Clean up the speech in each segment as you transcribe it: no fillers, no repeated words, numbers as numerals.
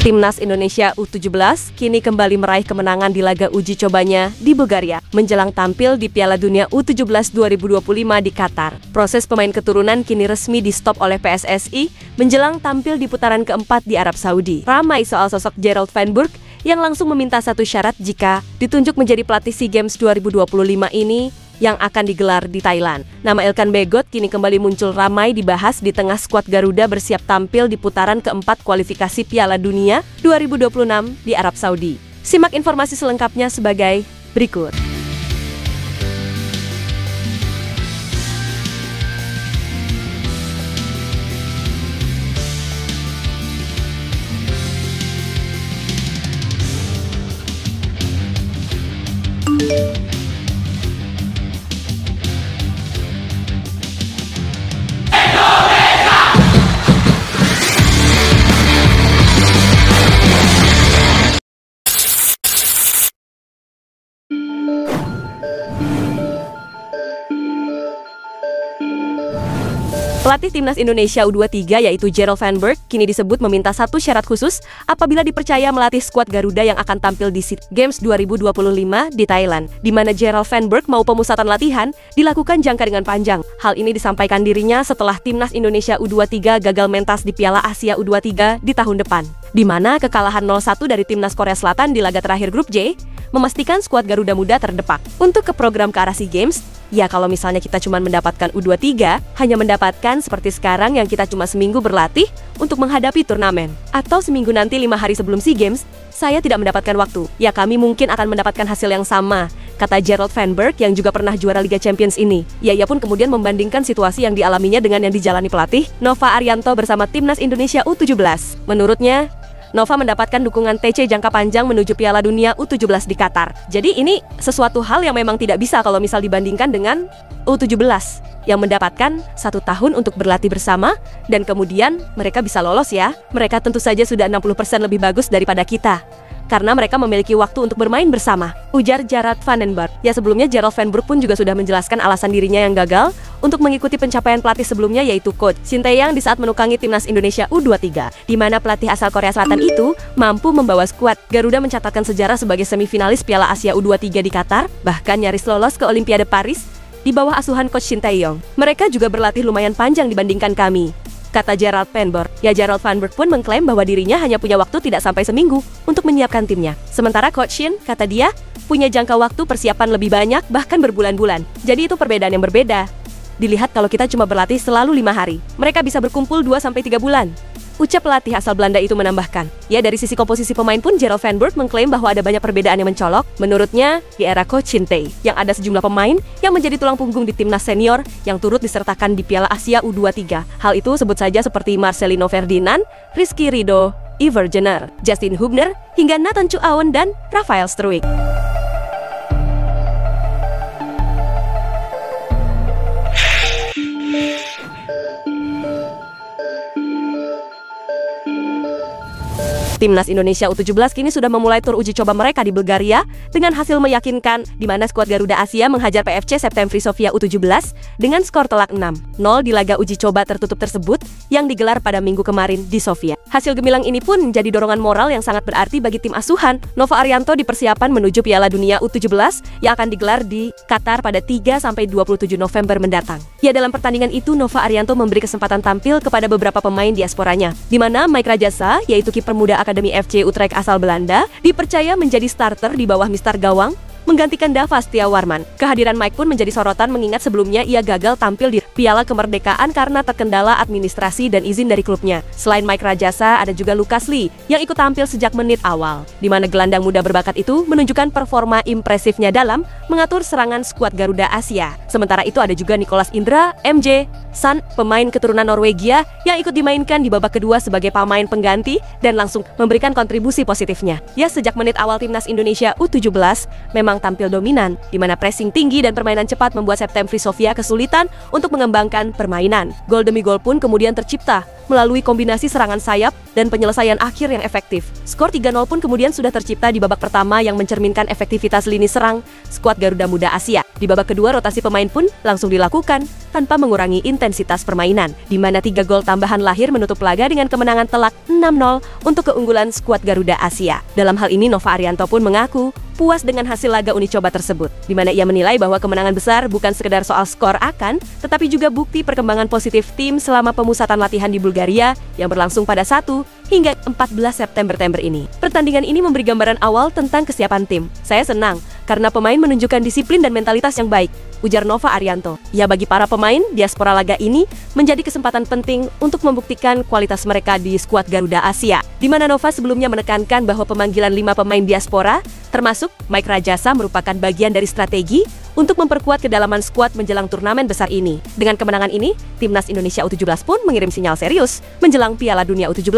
Timnas Indonesia U17 kini kembali meraih kemenangan di laga uji cobanya di Bulgaria menjelang tampil di Piala Dunia U17 2025 di Qatar. Proses pemain keturunan kini resmi di-stop oleh PSSI menjelang tampil di putaran keempat di Arab Saudi. Ramai soal sosok Gerald Van Burg yang langsung meminta satu syarat jika ditunjuk menjadi pelatih SEA Games 2025 ini yang akan digelar di Thailand. Nama Ilkan Begot kini kembali muncul ramai dibahas di tengah skuad Garuda bersiap tampil di putaran keempat kualifikasi Piala Dunia 2026 di Arab Saudi. Simak informasi selengkapnya sebagai berikut. Pelatih Timnas Indonesia U23 yaitu Gerald Van Burg kini disebut meminta satu syarat khusus apabila dipercaya melatih skuad Garuda yang akan tampil di SEA Games 2025 di Thailand, di mana Gerald Van Burg mau pemusatan latihan dilakukan jangka dengan panjang. Hal ini disampaikan dirinya setelah Timnas Indonesia U23 gagal mentas di Piala Asia U23 di tahun depan, di mana kekalahan 0-1 dari Timnas Korea Selatan di laga terakhir grup J memastikan skuad Garuda Muda terdepak. Untuk ke program ke arah SEA Games, ya kalau misalnya kita cuma mendapatkan U23, hanya mendapatkan seperti sekarang yang kita cuma seminggu berlatih untuk menghadapi turnamen. Atau seminggu nanti 5 hari sebelum SEA Games, saya tidak mendapatkan waktu. Ya kami mungkin akan mendapatkan hasil yang sama, kata Gerald Van Burg yang juga pernah juara Liga Champions ini. Ia pun kemudian membandingkan situasi yang dialaminya dengan yang dijalani pelatih Nova Arianto bersama Timnas Indonesia U17. Menurutnya, Nova mendapatkan dukungan TC jangka panjang menuju Piala Dunia U17 di Qatar. Jadi ini sesuatu hal yang memang tidak bisa kalau misal dibandingkan dengan U17 yang mendapatkan 1 tahun untuk berlatih bersama dan kemudian mereka bisa lolos ya. Mereka tentu saja sudah 60% lebih bagus daripada kita, karena mereka memiliki waktu untuk bermain bersama, ujar Gerard Vandenberg. Ya sebelumnya Gerald Van Burg pun juga sudah menjelaskan alasan dirinya yang gagal untuk mengikuti pencapaian pelatih sebelumnya yaitu Coach Shin Tae-yong di saat menukangi Timnas Indonesia U23, di mana pelatih asal Korea Selatan itu mampu membawa skuad Garuda mencatatkan sejarah sebagai semifinalis Piala Asia U23 di Qatar, bahkan nyaris lolos ke Olimpiade Paris di bawah asuhan Coach Shin Tae-yong. Mereka juga berlatih lumayan panjang dibandingkan kami, kata Gerald Van Burg. Ya Gerald Van Burg pun mengklaim bahwa dirinya hanya punya waktu tidak sampai seminggu untuk menyiapkan timnya. Sementara Coach Shin, kata dia, punya jangka waktu persiapan lebih banyak bahkan berbulan-bulan. Jadi itu perbedaan yang berbeda. Dilihat kalau kita cuma berlatih selalu 5 hari, mereka bisa berkumpul 2-3 bulan. Ucap pelatih asal Belanda itu menambahkan. Ya dari sisi komposisi pemain pun Gerald Van Burg mengklaim bahwa ada banyak perbedaan yang mencolok. Menurutnya, di era Coach Shin Tae, yang ada sejumlah pemain yang menjadi tulang punggung di timnas senior yang turut disertakan di Piala Asia U23. Hal itu sebut saja seperti Marcelino Ferdinand, Rizky Ridho, Iver Jenner, Justin Hubner, hingga Nathan Chu Aon dan Rafael Struijk. Timnas Indonesia U17 kini sudah memulai tur uji coba mereka di Bulgaria dengan hasil meyakinkan, di mana skuad Garuda Asia menghajar PFC Septemfri Sofia U17 dengan skor telak 6-0 di laga uji coba tertutup tersebut yang digelar pada minggu kemarin di Sofia. Hasil gemilang ini pun menjadi dorongan moral yang sangat berarti bagi tim asuhan Nova Arianto di persiapan menuju Piala Dunia U17 yang akan digelar di Qatar pada 3-27 November mendatang. Ya dalam pertandingan itu Nova Arianto memberi kesempatan tampil kepada beberapa pemain diasporanya, di mana Mike Rajasa, yaitu kiper muda Akademi FC Utrecht asal Belanda, dipercaya menjadi starter di bawah Mister Gawang, menggantikan Dava Setiawarman. Kehadiran Mike pun menjadi sorotan mengingat sebelumnya ia gagal tampil di Piala Kemerdekaan karena terkendala administrasi dan izin dari klubnya. Selain Mike Rajasa, ada juga Lucas Lee yang ikut tampil sejak menit awal, di mana gelandang muda berbakat itu menunjukkan performa impresifnya dalam mengatur serangan skuad Garuda Asia. Sementara itu ada juga Nicholas Indra, MJ San, pemain keturunan Norwegia yang ikut dimainkan di babak kedua sebagai pemain pengganti dan langsung memberikan kontribusi positifnya. Ya sejak menit awal Timnas Indonesia U17 memang memang tampil dominan, di mana pressing tinggi dan permainan cepat membuat Septem Sofia kesulitan untuk mengembangkan permainan. Gol demi gol pun kemudian tercipta melalui kombinasi serangan sayap dan penyelesaian akhir yang efektif. Skor 3-0 pun kemudian sudah tercipta di babak pertama yang mencerminkan efektivitas lini serang skuad Garuda Muda Asia. Di babak kedua, rotasi pemain pun langsung dilakukan tanpa mengurangi intensitas permainan, di mana 3 gol tambahan lahir menutup laga dengan kemenangan telak 6-0 untuk keunggulan skuad Garuda Asia. Dalam hal ini, Nova Arianto pun mengaku puas dengan hasil laga uji coba tersebut, di mana ia menilai bahwa kemenangan besar bukan sekedar soal skor tetapi juga bukti perkembangan positif tim selama pemusatan latihan di Bulgaria yang berlangsung pada 1 hingga 14 September ini. Pertandingan ini memberi gambaran awal tentang kesiapan tim. Saya senang karena pemain menunjukkan disiplin dan mentalitas yang baik, ujar Nova Arianto. Ya, bagi para pemain, diaspora laga ini menjadi kesempatan penting untuk membuktikan kualitas mereka di skuad Garuda Asia, di mana Nova sebelumnya menekankan bahwa pemanggilan 5 pemain diaspora, termasuk Mike Rajasa, merupakan bagian dari strategi untuk memperkuat kedalaman skuad menjelang turnamen besar ini. Dengan kemenangan ini, Timnas Indonesia U17 pun mengirim sinyal serius menjelang Piala Dunia U17,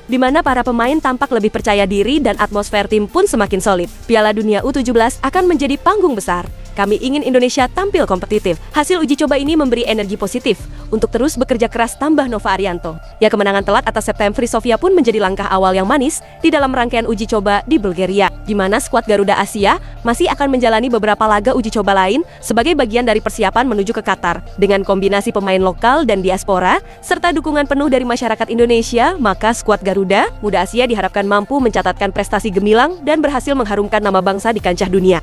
di mana para pemain tampak lebih percaya diri dan atmosfer tim pun semakin solid. Piala Dunia U17 akan menjadi panggung besar. Kami ingin Indonesia tampil kompetitif. Hasil uji coba ini memberi energi positif untuk terus bekerja keras, tambah Nova Arianto. Ya, kemenangan telat atas Septem Sofia pun menjadi langkah awal yang manis di dalam rangkaian uji coba di Bulgaria, di mana skuad Garuda Asia masih akan menjalani beberapa laga uji coba lain sebagai bagian dari persiapan menuju ke Qatar. Dengan kombinasi pemain lokal dan diaspora, serta dukungan penuh dari masyarakat Indonesia, maka skuad Garuda Muda Asia diharapkan mampu mencatatkan prestasi gemilang dan berhasil mengharumkan nama bangsa di kancah dunia.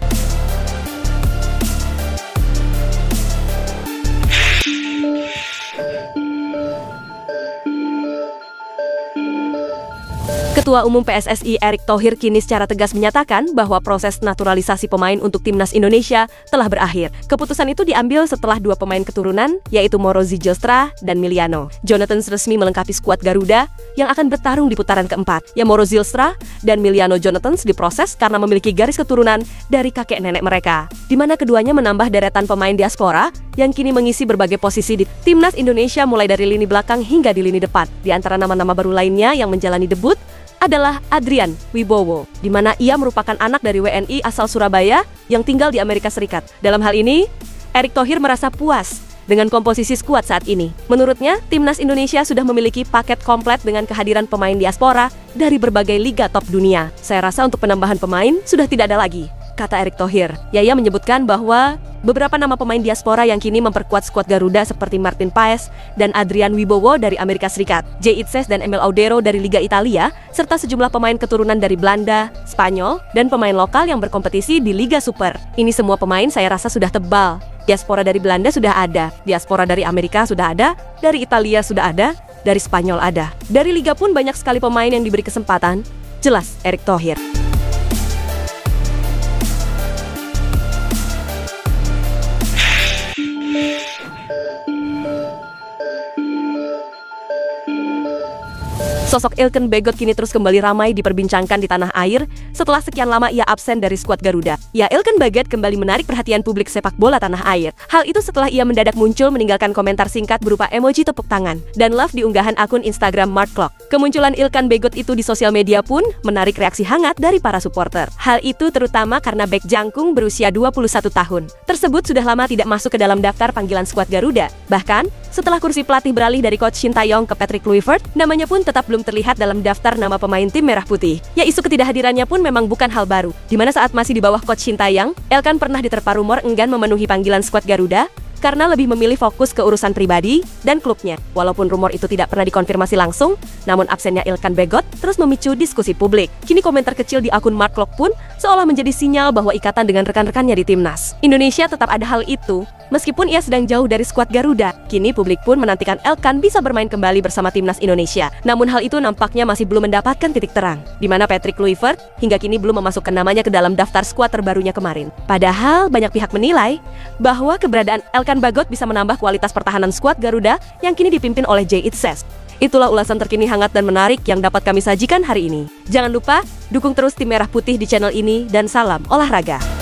Ketua Umum PSSI Erick Thohir kini secara tegas menyatakan bahwa proses naturalisasi pemain untuk Timnas Indonesia telah berakhir. Keputusan itu diambil setelah 2 pemain keturunan, yaitu Moro Zilstra dan Miliano Jonathans resmi melengkapi skuad Garuda yang akan bertarung di putaran keempat. Ya, Moro Zilstra dan Miliano Jonathans diproses karena memiliki garis keturunan dari kakek nenek mereka, di mana keduanya menambah deretan pemain diaspora yang kini mengisi berbagai posisi di Timnas Indonesia mulai dari lini belakang hingga di lini depan. Di antara nama-nama baru lainnya yang menjalani debut adalah Adrian Wibowo, di mana ia merupakan anak dari WNI asal Surabaya yang tinggal di Amerika Serikat. Dalam hal ini, Erick Thohir merasa puas dengan komposisi skuad saat ini. Menurutnya, Timnas Indonesia sudah memiliki paket komplit dengan kehadiran pemain diaspora dari berbagai liga top dunia. Saya rasa untuk penambahan pemain sudah tidak ada lagi, kata Erick Thohir. Yaya menyebutkan bahwa beberapa nama pemain diaspora yang kini memperkuat skuad Garuda seperti Martin Paes dan Adrian Wibowo dari Amerika Serikat, Jay Itzes dan Emil Audero dari Liga Italia, serta sejumlah pemain keturunan dari Belanda, Spanyol, dan pemain lokal yang berkompetisi di Liga Super. Ini semua pemain saya rasa sudah tebal. Diaspora dari Belanda sudah ada, diaspora dari Amerika sudah ada, dari Italia sudah ada, dari Spanyol ada. Dari Liga pun banyak sekali pemain yang diberi kesempatan, jelas Erick Thohir. Sosok Ilkan Bagot kini terus kembali ramai diperbincangkan di tanah air setelah sekian lama ia absen dari skuad Garuda. Ya, Ilkan Bagot kembali menarik perhatian publik sepak bola tanah air. Hal itu setelah ia mendadak muncul meninggalkan komentar singkat berupa emoji tepuk tangan dan love di unggahan akun Instagram Mark Klok. Kemunculan Ilkan Bagot itu di sosial media pun menarik reaksi hangat dari para supporter. Hal itu terutama karena bek jangkung berusia 21 tahun tersebut sudah lama tidak masuk ke dalam daftar panggilan skuad Garuda. Bahkan, setelah kursi pelatih beralih dari Coach Shin Taeyong ke Patrick Kluivert, namanya pun tetap belum terlihat dalam daftar nama pemain tim Merah Putih. Ya, isu ketidakhadirannya pun memang bukan hal baru, di mana saat masih di bawah Coach Shin Taeyong, Ilkan pernah diterpa rumor enggan memenuhi panggilan skuad Garuda karena lebih memilih fokus ke urusan pribadi dan klubnya. Walaupun rumor itu tidak pernah dikonfirmasi langsung, namun absennya Ilkan Bagot terus memicu diskusi publik. Kini komentar kecil di akun Mark Klok pun seolah menjadi sinyal bahwa ikatan dengan rekan-rekannya di timnas Indonesia tetap ada hal itu, meskipun ia sedang jauh dari skuad Garuda. Kini publik pun menantikan Ilkan bisa bermain kembali bersama timnas Indonesia. Namun hal itu nampaknya masih belum mendapatkan titik terang, di mana Patrick Kluivert hingga kini belum memasukkan namanya ke dalam daftar skuad terbarunya kemarin. Padahal banyak pihak menilai bahwa keberadaan Ilkan Bagot bisa menambah kualitas pertahanan skuad Garuda yang kini dipimpin oleh Jay Itzes. Itulah ulasan terkini hangat dan menarik yang dapat kami sajikan hari ini. Jangan lupa dukung terus tim Merah Putih di channel ini dan salam olahraga.